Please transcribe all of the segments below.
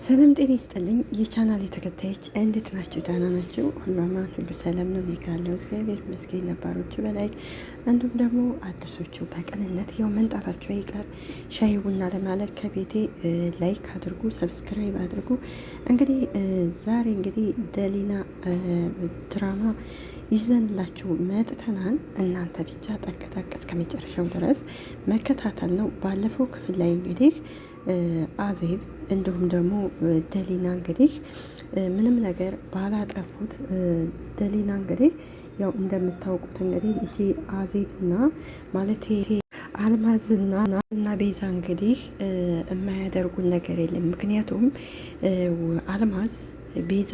ሰላም ጤና ይስጥልኝ የቻናል የተከታዮች እንዴት ናችሁ? ደህና ናችሁ? ሁሉ አማን ሁሉ ሰላም ነው። እኔ ጋር እግዚአብሔር ይመስገን። ነባሮቹ በላይክ እንዲሁም ደግሞ አዲሶቹ በቅንነት ያው መንጣታቸው አይቀር ሻይ ቡና ለማለት ከቤቴ ላይክ አድርጉ፣ ሰብስክራይብ አድርጉ። እንግዲህ ዛሬ እንግዲህ ደሊና ድራማ ይዘንላችሁ መጥተናል። እናንተ ብቻ ጠቅጠቅ እስከ መጨረሻው ድረስ መከታተል ነው። ባለፈው ክፍል ላይ እንግዲህ አዜብ እንዲሁም ደግሞ ደሊና እንግዲህ ምንም ነገር ባላጠፉት ደሊና እንግዲህ ያው እንደምታውቁት እንግዲህ እጂ አዜብና ማለት አልማዝና ቤዛ እንግዲህ የማያደርጉን ነገር የለም። ምክንያቱም አልማዝ ቤዛ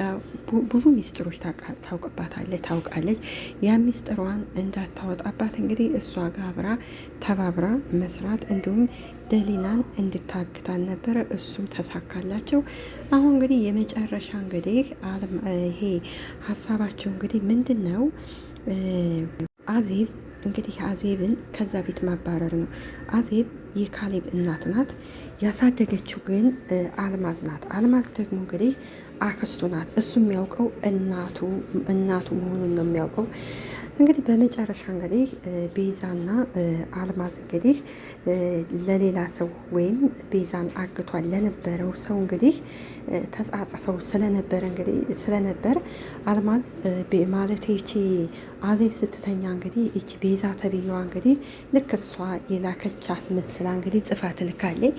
ብዙ ሚስጥሮች ታውቃለች። ያ ሚስጥሯን እንዳታወጣባት እንግዲህ እሷ ጋር አብራ ተባብራ መስራት እንዲሁም ደሊናን እንድታግታን ነበረ። እሱም ተሳካላቸው። አሁን እንግዲህ የመጨረሻ እንግዲህ ይሄ ሀሳባቸው እንግዲህ ምንድን ነው? አዜብ እንግዲህ አዜብን ከዛ ቤት ማባረር ነው። አዜብ የካሌብ እናት ናት። ያሳደገችው ግን አልማዝ ናት። አልማዝ ደግሞ እንግዲህ አክስቱ ናት። እሱ የሚያውቀው እናቱ መሆኑን ነው የሚያውቀው። እንግዲህ በመጨረሻ እንግዲህ ቤዛና አልማዝ እንግዲህ ለሌላ ሰው ወይም ቤዛን አግቷል ለነበረው ሰው እንግዲህ ተጻጽፈው ስለነበር አልማዝ ማለት ይቺ አዜብ ስትተኛ እንግዲህ ይቺ ቤዛ ተብዬዋ እንግዲህ ልክ እሷ የላከች አስመስላ እንግዲህ ጽፋ ትልካለች።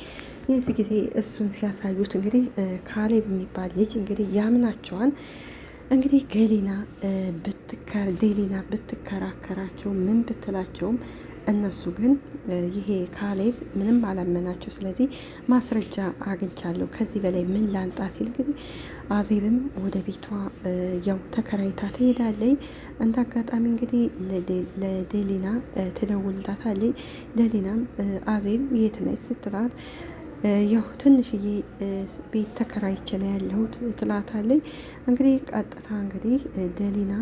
የዚህ ጊዜ እሱን ሲያሳዩት እንግዲህ ካሌብ የሚባል ልጅ እንግዲህ ያምናቸዋል። እንግዲህ ዴሊና ብትከራከራቸው ምን ብትላቸውም እነሱ ግን ይሄ ካሌብ ምንም አላመናቸው። ስለዚህ ማስረጃ አግኝቻለሁ ከዚህ በላይ ምን ላንጣ ሲል ጊዜ አዜብም ወደ ቤቷ ያው ተከራይታ ትሄዳለች። እንደ አጋጣሚ እንግዲህ ለዴሊና ትደውልላታለች። ዴሊናም አዜብ የት ነች ስትላት ያው ትንሽዬ ቤት ተከራይቼ ነው ያለሁት ትላታለች። እንግዲህ ቀጥታ እንግዲህ ደሊና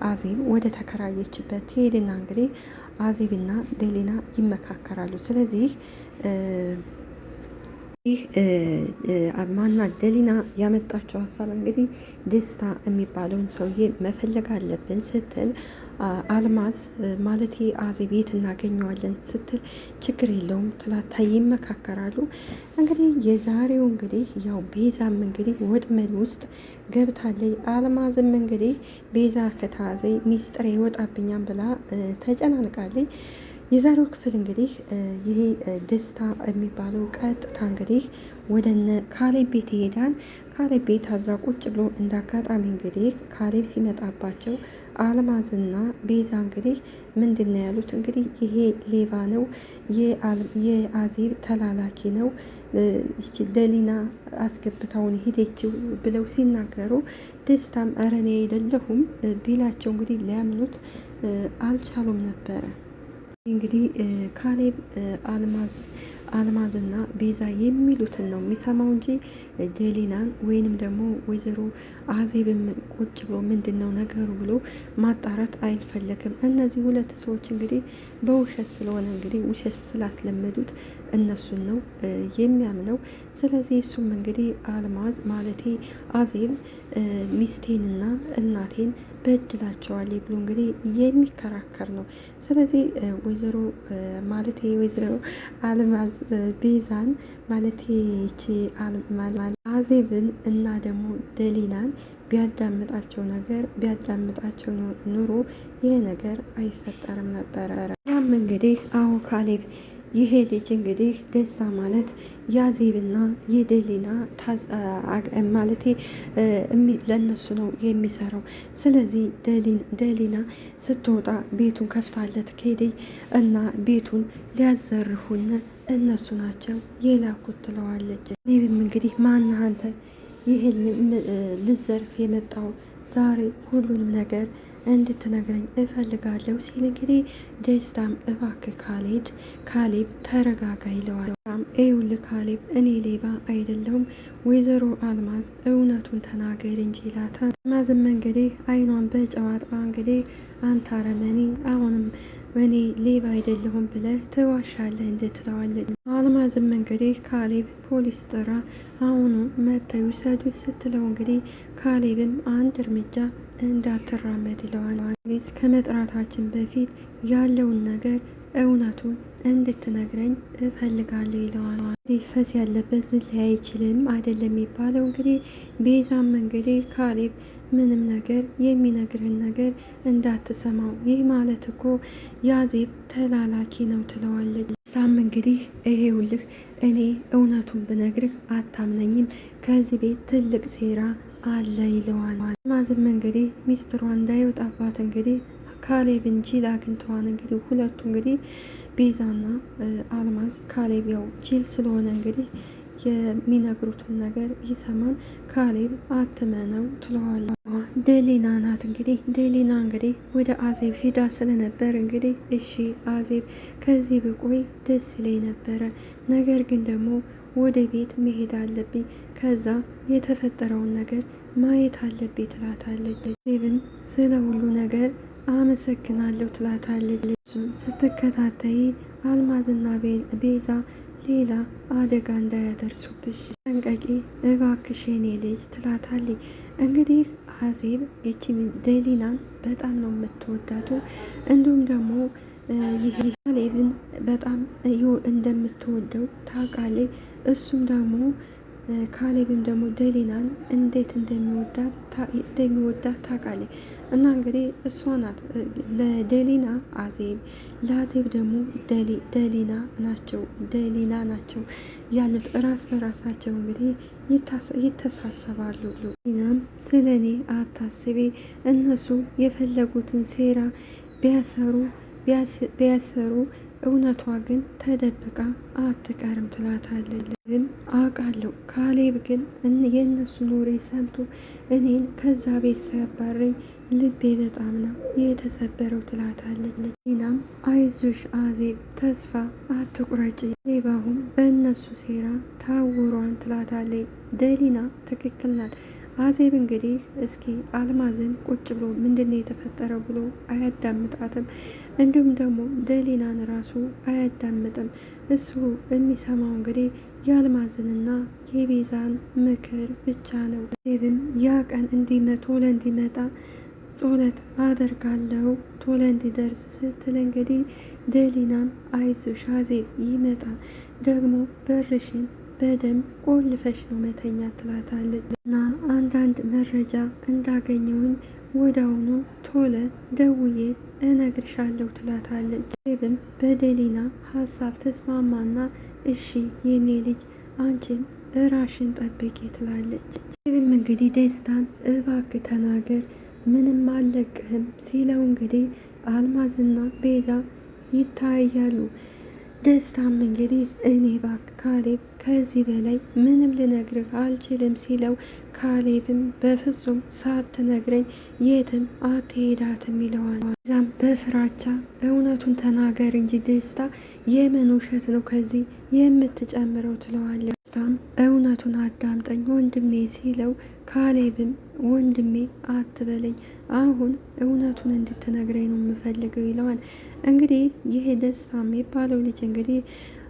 አዜብ ወደ ተከራየችበት ትሄድና እንግዲህ አዜብና ደሊና ይመካከራሉ። ስለዚህ ይህ ማና ደሊና ያመጣቸው ሀሳብ እንግዲህ ደስታ የሚባለውን ሰውዬ መፈለግ አለብን ስትል አልማዝ ማለት አዜብ የት እናገኘዋለን ስትል ችግር የለውም ትላታ ይመካከራሉ። እንግዲህ የዛሬው እንግዲህ ያው ቤዛም እንግዲህ ወጥመድ ውስጥ ገብታለይ። አልማዝም እንግዲህ ቤዛ ከታዘይ ሚስጥር ይወጣብኛል ብላ ተጨናንቃለይ። የዛሬው ክፍል እንግዲህ ይሄ ደስታ የሚባለው ቀጥታ እንግዲህ ወደ ካሌብ ቤት ይሄዳል። ካሌብ ቤት አዛ ቁጭ ብሎ እንዳጋጣሚ እንግዲህ ካሌብ ሲመጣባቸው አልማዝና ቤዛ እንግዲህ ምንድን ነው ያሉት? እንግዲህ ይሄ ሌባ ነው፣ የአዜብ ተላላኪ ነው፣ ይቺ ደሊና አስገብታውን ሂደችው ብለው ሲናገሩ ደስታም ኧረ እኔ አይደለሁም ቢላቸው እንግዲህ ሊያምኑት አልቻሉም ነበረ። እንግዲህ ካሌብ አልማዝና ቤዛ የሚሉትን ነው የሚሰማው እንጂ ደሊናን ወይንም ደግሞ ወይዘሮ አዜብም ቁጭ ብሎ ምንድን ነው ነገሩ ብሎ ማጣራት አይፈለግም። እነዚህ ሁለት ሰዎች እንግዲህ በውሸት ስለሆነ እንግዲህ ውሸት ስላስለመዱት እነሱን ነው የሚያምነው። ስለዚህ እሱም እንግዲህ አልማዝ ማለቴ አዜብ ሚስቴንና እናቴን በድላቸዋል ብሎ እንግዲህ የሚከራከር ነው። ስለዚህ ወይዘሮ ማለቴ ወይዘሮ አልማዝ ቤዛን ማለቴ ይቺ አዜብን እና ደግሞ ደሊናን ቢያዳምጣቸው ኑሮ ይሄ ነገር አይፈጠርም ነበረ። ያም እንግዲህ አዎ ካሌብ ይሄ ልጅ እንግዲህ ደስታ ማለት የአዜብና የደሊና ማለቴ ለእነሱ ነው የሚሰራው። ስለዚህ ደሊና ስትወጣ ቤቱን ከፍታለት ከሄደኝ እና ቤቱን ሊያዘርፉን እነሱ ናቸው የላኩት ትለዋለች። እኔም እንግዲህ ማነህ አንተ ይህን ልዘርፍ የመጣው ዛሬ ሁሉንም ነገር እንድትነግረኝ እፈልጋለሁ ሲል እንግዲህ ደስታም እባክህ ካሌብ ተረጋጋ ይለዋል። ይኸውልህ ካሌብ እኔ ሌባ አይደለሁም፣ ወይዘሮ አልማዝ እውነቱን ተናገር እንጂ ይላታል። አልማዝም እንግዲህ አይኗን በጨዋታ እንግዲህ አንተ አረመኔ አሁንም እኔ ሌባ አይደለሁም ብለህ ትዋሻለህ እንድትለዋለች። አልማዝም እንግዲህ ካሌብ ፖሊስ ጥራ አሁኑ መተው ይውሰዱት ስትለው እንግዲህ ካሌብም አንድ እርምጃ እንዳትራመድ ይለዋል። ፖሊስ ከመጥራታችን በፊት ያለውን ነገር እውነቱን እንድትነግረኝ እፈልጋለሁ ይለዋል። ፈስ ያለበት ዝላይ አይችልም አይደለም የሚባለው። እንግዲህ ቤዛም እንግዲህ ካሌብ ምንም ነገር የሚነግርህን ነገር እንዳትሰማው፣ ይህ ማለት እኮ ያዜብ ተላላኪ ነው ትለዋለች። ሳም እንግዲህ ይሄውልህ እኔ እውነቱን ብነግርህ አታምነኝም፣ ከዚህ ቤት ትልቅ ሴራ አለ ይለዋል። አልማዝም እንግዲህ ሚስጥሯ እንዳይወጣባት እንግዲህ ካሌብን ጂል አግኝተዋን እንግዲህ ሁለቱ እንግዲህ ቤዛና አልማዝ ካሌብ ያው ጂል ስለሆነ እንግዲህ የሚነግሩትን ነገር ይሰማል። ካሌብ አትመነው ትለዋለ። ደሊና ናት እንግዲህ ደሊና እንግዲህ ወደ አዜብ ሄዳ ስለነበር እንግዲህ እሺ አዜብ ከዚህ ብቆይ ደስ ላይ ነበረ፣ ነገር ግን ደግሞ ወደ ቤት መሄድ አለብኝ፣ ከዛ የተፈጠረውን ነገር ማየት አለብኝ ትላታለች። አዜብን ስለ ሁሉ ነገር አመሰግናለሁ ትላታለች። ስትከታተይ አልማዝና ቤዛ ሌላ አደጋ እንዳያደርሱብሽ ጠንቀቂ እባክሽ የኔ ልጅ ትላታለች። እንግዲህ አዜብ እቺ ደሊናን በጣም ነው የምትወዳቱ፣ እንዲሁም ደግሞ ይህ ካሌብን በጣም እንደምትወደው ታውቃለች። እሱም ደግሞ ካሌብም ደግሞ ደሊናን እንዴት እንደሚወዳት ታውቃለች። እና እንግዲህ እሷ ናት ለደሊና አዜብ፣ ለአዜብ ደግሞ ደሊና ናቸው ያሉት። ራስ በራሳቸው እንግዲህ ይተሳሰባሉ። እናም ስለ እኔ አታስቤ፣ እነሱ የፈለጉትን ሴራ ቢያሰሩ እውነቷ ግን ተደብቃ አትቀርም ትላታለች። ግን አውቃለሁ ካሌብ ግን የእነሱን ወሬ ሰምቶ እኔን ከዛ ቤት ሲያባረኝ ልቤ በጣም ነው የተሰበረው ትላታለች። እናም አይዞሽ አዜብ ተስፋ አትቁረጭ፣ ሌባሁም በእነሱ ሴራ ታውሯን ትላታለች። ደሊና ትክክል ናት። አዜብ እንግዲህ እስኪ አልማዝን ቁጭ ብሎ ምንድነው የተፈጠረው ብሎ አያዳምጣትም። እንዲሁም ደግሞ ደሊናን ራሱ አያዳምጥም። እሱ የሚሰማው እንግዲህ የአልማዝንና የቤዛን ምክር ብቻ ነው። አዜብም ያ ቀን ቶሎ እንዲመጣ ጸሎት አደርጋለሁ ቶሎ እንዲደርስ ስትል እንግዲህ ደሊናም አይዞሽ አዜብ ይመጣል፣ ደግሞ በርሽን በደንብ ቆልፈሽ ነው መተኛ ትላታለች። እና አንዳንድ መረጃ እንዳገኘውኝ ወዳውኑ ቶሎ ደውዬ እነግርሻለሁ ትላታለች። አዜብም በደሊና ሀሳብ ተስማማና እሺ የኔ ልጅ አንቺን እራሽን ጠብቂ ትላለች። አዜብም እንግዲህ ደስታን እባክህ ተናገር ምንም አልለቅህም ሲለው እንግዲህ አልማዝና ቤዛ ይታያሉ። ደስታም እንግዲህ እኔ ባክ ካሌብ ከዚህ በላይ ምንም ልነግርህ አልችልም ሲለው ካሌብም በፍጹም ሳትነግረኝ የትም አትሄዳትም ይለዋል። እዛም በፍራቻ እውነቱን ተናገር እንጂ ደስታ የምን ውሸት ነው ከዚህ የምትጨምረው ትለዋለች። ደስታም እውነቱን አዳምጠኝ ወንድሜ ሲለው ካሌብም ወንድሜ አትበለኝ አሁን እውነቱን እንድትነግረኝ ነው የምፈልገው ይለዋል። እንግዲህ ይሄ ደስታ የሚባለው ልጅ እንግዲህ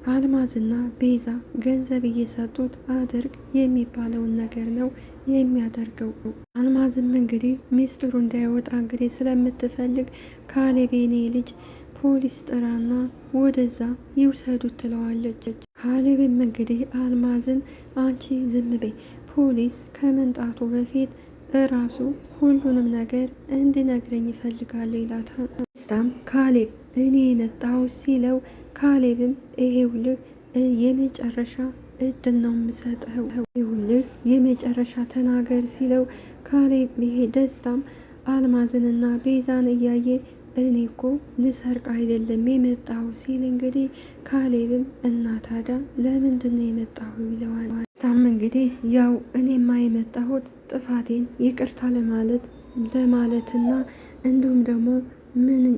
አልማዝና ቤዛ ገንዘብ እየሰጡት አድርግ የሚባለውን ነገር ነው የሚያደርገው። አልማዝም እንግዲህ ሚስጥሩ እንዳይወጣ እንግዲህ ስለምትፈልግ ካሌብ የኔ ልጅ ፖሊስ ጥራና ወደዛ ይውሰዱት ትለዋለች። ካሌብም እንግዲህ አልማዝን አንቺ ዝም በይ ፖሊስ ከመምጣቱ በፊት እራሱ ሁሉንም ነገር እንድነግረኝ ይፈልጋሉ ይላታል። ደስታም ካሌብ እኔ የመጣው ሲለው ካሌብም ይሄውልህ የመጨረሻ እድል ነው የምሰጠው፣ ይሄውልህ የመጨረሻ ተናገር ሲለው ካሌብ ይሄ ደስታም አልማዝንና ቤዛን እያየ እኔ እኮ ልሰርቅ አይደለም የመጣሁ ሲል እንግዲህ ካሌብም እና ታዲያ ለምንድን ነው የመጣሁ ይለዋል። ደስታም እንግዲህ ያው እኔማ የመጣሁት ጥፋቴን ይቅርታ ለማለትና እንዲሁም ደግሞ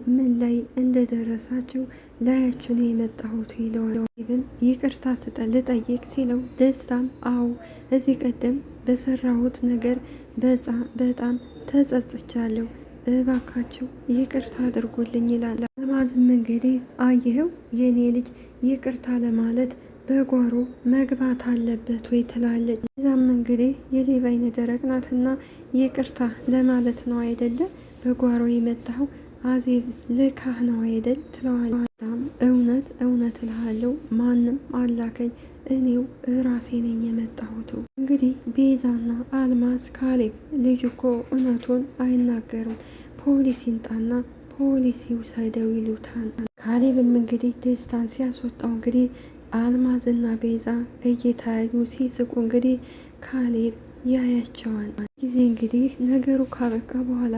ምን ላይ እንደደረሳችሁ ላያችሁን የመጣሁት ይለዋል። ይቅርታ ልጠይቅ ሲለው ደስታም አዎ እዚህ ቀደም በሰራሁት ነገር በጣም ተጸጽቻለሁ፣ እባካችሁ ይቅርታ አድርጉልኝ ይላል። አልማዝም እንግዲህ አየኸው የኔ ልጅ ይቅርታ ለማለት በጓሮ መግባት አለበት ወይ ትላለች። እዛም እንግዲህ የሌባ አይነ ደረቅ ናትና ይቅርታ ለማለት ነው አይደለ በጓሮ የመጣው አዜብ ልካህ ነው አይደል ትለዋለች። እውነት እውነት እልሃለሁ ማንም አላከኝ እኔው ራሴ ነኝ የመጣሁት። እንግዲህ ቤዛና አልማዝ ካሌብ ልጅ እኮ እውነቱን አይናገርም ፖሊስ ይምጣና ፖሊስ ይውሰደው ይሉታል። ካሌብም እንግዲህ ደስታን ሲያስወጣው እንግዲህ አልማዝና ቤዛ እየታዩ ሲስቁ እንግዲህ ካሌብ ያያቸዋል። ጊዜ እንግዲህ ነገሩ ካበቃ በኋላ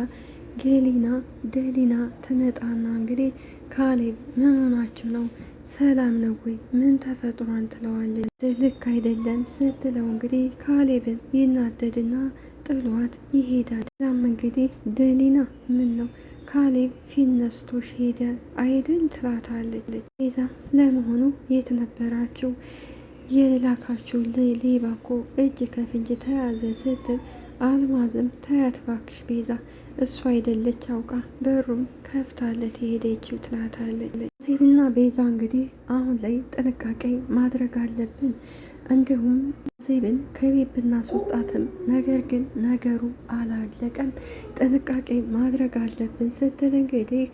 ደሊና ትመጣና እንግዲህ ካሌብ ምን ሆናችሁ ነው? ሰላም ነው ወይ? ምን ተፈጥሯን? ትለዋለች። ልክ አይደለም ስትለው እንግዲህ ካሌብን ይናደድና ጥሏት ይሄዳል። ዛም እንግዲህ ደሊና ምን ነው ካሌብ ፊት ነስቶሽ ሄደ አይደል ትላታለች። ቤዛም ለመሆኑ የት ነበራችሁ? የላካችሁ ሌባ እኮ እጅ ከፍንጅ ተያዘ ስትል አልማዝም ታያት ባክሽ ቤዛ እሷ አይደለች አውቃ በሩን ከፍታለት የሄደችው ትላታለች። ዜብና ቤዛ እንግዲህ አሁን ላይ ጥንቃቄ ማድረግ አለብን እንዲሁም ዜብን ከቤት ብናስወጣትም ነገር ግን ነገሩ አላለቀም፣ ጥንቃቄ ማድረግ አለብን ስትል እንግዲህ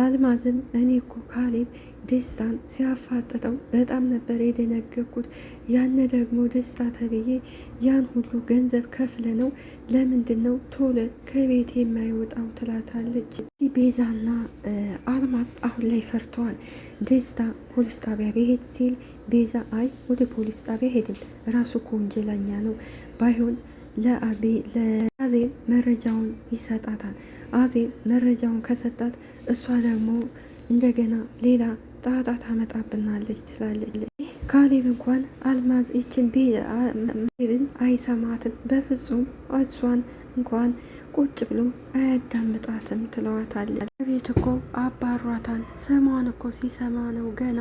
አልማዝም እኔ እኮ ካሌብ ደስታን ሲያፋጥጠው በጣም ነበር የደነገኩት። ያን ደግሞ ደስታ ተብዬ ያን ሁሉ ገንዘብ ከፍለ ነው ለምንድን ነው ቶሎ ከቤት የማይወጣው ትላታለች። ቤዛና አልማዝ አሁን ላይ ፈርተዋል። ደስታ ፖሊስ ጣቢያ ቢሄድ ሲል ቤዛ አይ ወደ ፖሊስ ጣቢያ ሄድም ራሱ እኮ ወንጀለኛ ነው፣ ባይሆን ለአዜብ መረጃውን ይሰጣታል። አዜብ መረጃውን ከሰጣት እሷ ደግሞ እንደገና ሌላ ጣጣ ታመጣብናለች ትላለች። ካሌብ እንኳን አልማዝ ይችን ቤብን አይሰማትም በፍጹም እሷን እንኳን ቁጭ ብሎ አያዳምጣትም ትለዋታለች። ቤት እኮ አባሯታል፣ ስሟን እኮ ሲሰማ ነው ገና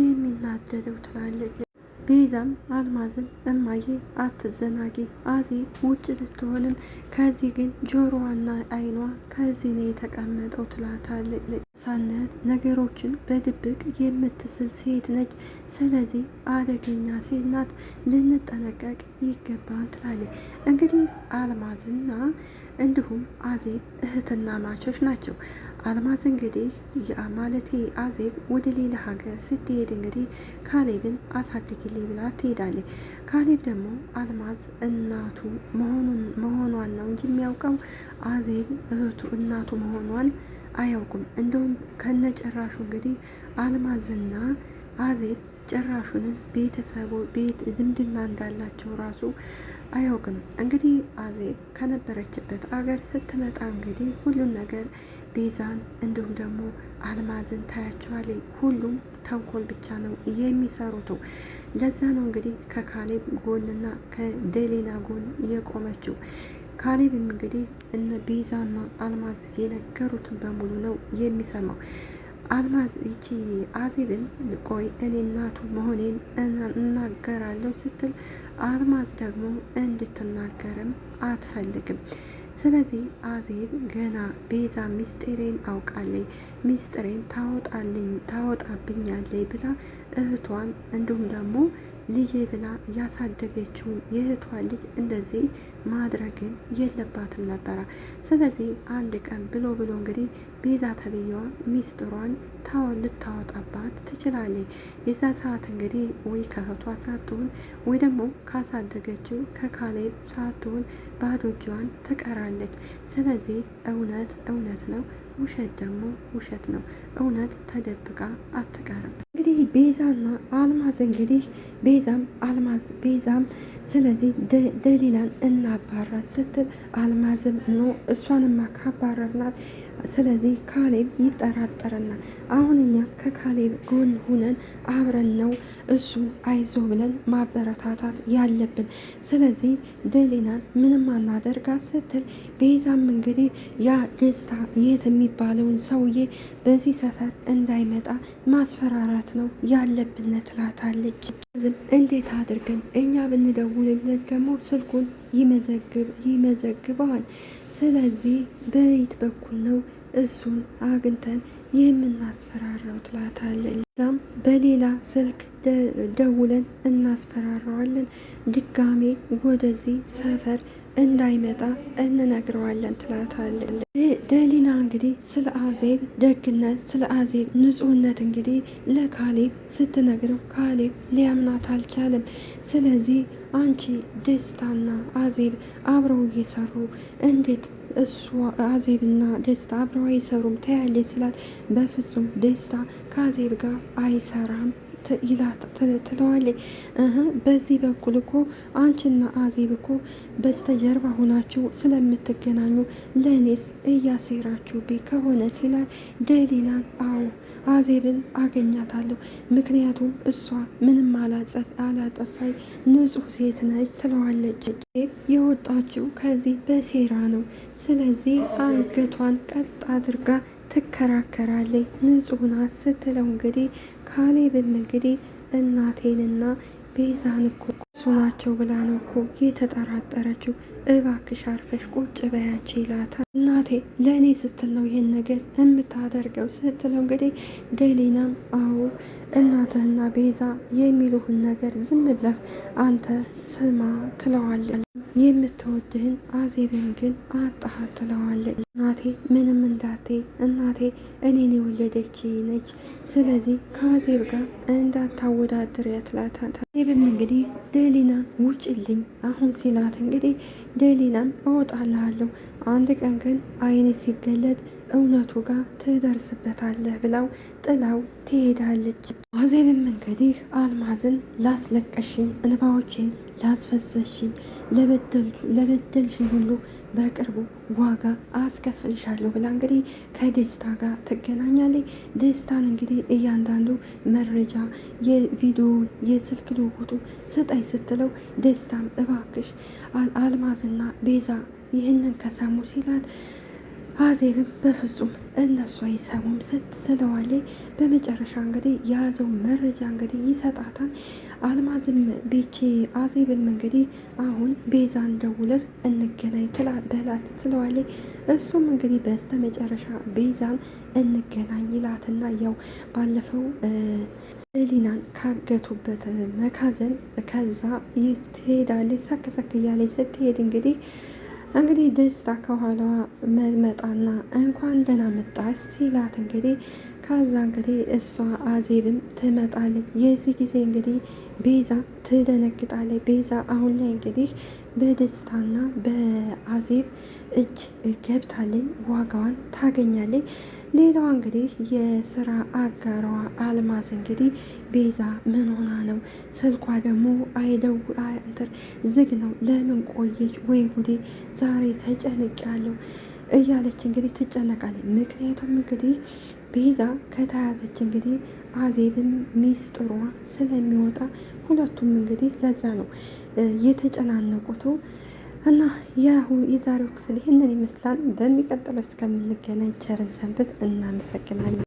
የሚናደደው ትላለች። ቤዛም አልማዝን እማዬ አትዘናጊ፣ አዜብ ውጭ ብትሆንም ከዚህ ግን ጆሮዋና አይኗ ከዚህ ነው የተቀመጠው ትላታለች። ሳነት ነገሮችን በድብቅ የምትስል ሴት ነች፣ ስለዚህ አደገኛ ሴት ናት፣ ልንጠነቀቅ ይገባል ትላለች። እንግዲህ አልማዝና እንዲሁም አዜብ እህትና ማቾች ናቸው። አልማዝ እንግዲህ ማለቴ አዜብ ወደ ሌላ ሀገር ስትሄድ እንግዲህ ካሌብን አሳድግልኝ ብላ ትሄዳለች። ካሌብ ደግሞ አልማዝ እናቱ መሆኗን ነው እንጂ የሚያውቀው አዜብ እህቱ እናቱ መሆኗን አያውቁም። እንደውም ከነጭራሹ እንግዲህ አልማዝና አዜብ ጭራሹንም ቤተሰቡ ቤት ዝምድና እንዳላቸው ራሱ አያውቅም። እንግዲህ አዜብ ከነበረችበት አገር ስትመጣ እንግዲህ ሁሉን ነገር ቤዛን እንዲሁም ደግሞ አልማዝን ታያቸዋለች። ሁሉም ተንኮል ብቻ ነው የሚሰሩት። ለዛ ነው እንግዲህ ከካሌብ ጎንና ከደሊና ጎን የቆመችው። ካሌብም እንግዲህ እነ ቤዛና አልማዝ የነገሩትን በሙሉ ነው የሚሰማው። አልማዝ ይቺ አዜብን ቆይ እኔ እናቱ መሆኔን እናገራለሁ ስትል አልማዝ ደግሞ እንድትናገርም አትፈልግም። ስለዚህ አዜብ ገና ቤዛ ሚስጥሬን አውቃለች፣ ሚስጥሬን ታወጣብኛለች ብላ እህቷን እንዲሁም ደግሞ ልጄ ብላ ያሳደገችውን የእህቷን ልጅ እንደዚህ ማድረግን የለባትም ነበረ። ስለዚህ አንድ ቀን ብሎ እንግዲህ ቤዛ ተብዬዋ ሚስጥሯን ልታወጣባት ትችላለች። የዛ ሰዓት እንግዲህ ወይ ከእህቷ ሳትሆን ወይ ደግሞ ካሳደገችው ከካሌብ ሳትሆን ባዶ እጇን ትቀራለች። ስለዚህ እውነት እውነት ነው፣ ውሸት ደግሞ ውሸት ነው። እውነት ተደብቃ አትቀርም። እንግዲህ ቤዛና አልማዝ እንግዲህ ቤዛም ስለዚህ ደሊላን እናባራት ስትል አልማዝም ኖ እሷንማ ካባረርናት ስለዚህ ካሌብ ይጠራጠረናል። አሁን እኛ ከካሌብ ጎን ሁነን አብረን ነው እሱ አይዞ ብለን ማበረታታት ያለብን። ስለዚህ ደሊናን ምንም አናደርጋት ስትል ቤዛም እንግዲህ ያ ደስታ የት የሚባለውን ሰውዬ በዚህ ሰፈር እንዳይመጣ ማስፈራራት ነው ያለብን ትላታለች። እንዴት አድርገን እኛ ብንደውልለት ደግሞ ስልኩን ይመዘግበዋል። ስለዚህ በየት በኩል ነው እሱን አግኝተን የምናስፈራራው ትላታለች። እዛም በሌላ ስልክ ደውለን እናስፈራረዋለን። ድጋሜ ወደዚህ ሰፈር እንዳይመጣ እንነግረዋለን ትላታለች። ደሊና እንግዲህ ስለ አዜብ ደግነት ስለ አዜብ ንጹህነት እንግዲህ ለካሌብ ስትነግረው ካሌብ ሊያምናት አልቻለም። ስለዚህ አንቺ ደስታና አዜብ አብረው እየሰሩ እንዴት እሱ አዜብና ደስታ አብረው አይሰሩም ታያለች ሲላት፣ በፍጹም ደስታ ከአዜብ ጋር አይሰራም ትለዋለች። በዚህ በኩል እኮ አንቺና አዜብ እኮ በስተጀርባ ሆናችሁ ስለምትገናኙ ለእኔስ እያሴራችሁብኝ ከሆነ ሲላል፣ ደሊናን አዎ አዜብን አገኛታለሁ፣ ምክንያቱም እሷ ምንም አላጠፋይ ንጹሕ ሴት ነች ትለዋለች። የወጣችው ከዚህ በሴራ ነው። ስለዚህ አንገቷን ቀጥ አድርጋ ትከራከራለች። ንጹሕ ናት ስትለው እንግዲህ ካሌብም እንግዲህ እናቴንና ቤዛን እኮ እሱ ናቸው ብላ ነው እኮ የተጠራጠረችው፣ እባክሽ አርፈሽ ቁጭ በያንቺ ይላታል። እናቴ ለእኔ ስትል ነው ይህን ነገር የምታደርገው ስትለው እንግዲህ ደሊናም አዎ እናትህና ቤዛ የሚሉህን ነገር ዝም ብለህ አንተ ስማ ትለዋለች። የምትወድህን አዜብን ግን አጣሃት ትለዋለች። እናቴ ምንም እንዳቴ እናቴ እኔን የወለደች ነች፣ ስለዚህ ከአዜብ ጋር እንዳታወዳድር ያትላታል። አዜብም እንግዲህ ደሊናን ውጭልኝ አሁን ሲላት እንግዲህ ደሊናም እወጣልሃለሁ አንድ ቀን ግን አይኔ ሲገለጥ እውነቱ ጋር ትደርስበታለህ ብላው ጥላው ትሄዳለች። አዜብም እንግዲህ አልማዝን ላስለቀሽኝ፣ እንባዎቼን ላስፈሰሽኝ፣ ለበደልሽኝ ሁሉ በቅርቡ ዋጋ አስከፍልሻለሁ ብላ እንግዲህ ከደስታ ጋር ትገናኛለች። ደስታን እንግዲህ እያንዳንዱ መረጃ የቪዲዮውን የስልክ ልውውጡ ስጠይ ስትለው ደስታም እባክሽ አልማዝና ቤዛ ይህንን ከሰሙ ሲላት አዜብም በፍጹም እነሱ አይሰሙም ስትለዋለች። በመጨረሻ እንግዲህ የያዘው መረጃ እንግዲህ ይሰጣታል። አልማዝም ቤቼ አዜብም እንግዲህ አሁን ቤዛን ደውለህ እንገናኝ በላት ትለዋለች። እሱም እንግዲህ በስተ መጨረሻ ቤዛን እንገናኝ ይላትና ያው ባለፈው ደሊናን ካገቱበት መካዘን ከዛ ትሄዳለች። ሰክሰክ እያለች ስትሄድ እንግዲህ ደስታ ከኋላዋ መጣና እንኳን ደህና መጣች ሲላት እንግዲህ ከዛ እንግዲህ እሷ አዜብም ትመጣለች። የዚህ ጊዜ እንግዲህ ቤዛ ትደነግጣለች። ቤዛ አሁን ላይ እንግዲህ በደስታና በአዜብ እጅ ገብታለች፣ ዋጋዋን ታገኛለች። ሌላዋ እንግዲህ የስራ አጋሯ አልማዝ እንግዲህ ቤዛ ምን ሆና ነው? ስልኳ ደግሞ ዝግ ነው፣ ለምን ቆየች? ወይ ጉዴ ዛሬ ተጨንቄያለሁ እያለች እንግዲህ ትጨነቃለች። ምክንያቱም እንግዲህ ቤዛ ከተያዘች እንግዲህ አዜብም ሚስጥሯ ስለሚወጣ ሁለቱም እንግዲህ ለዛ ነው የተጨናነቁት። እና የዛሬው ክፍል ይህንን ይመስላል። በሚቀጥለው እስከምንገናኝ ቸርን ሰንብት። እናመሰግናለን።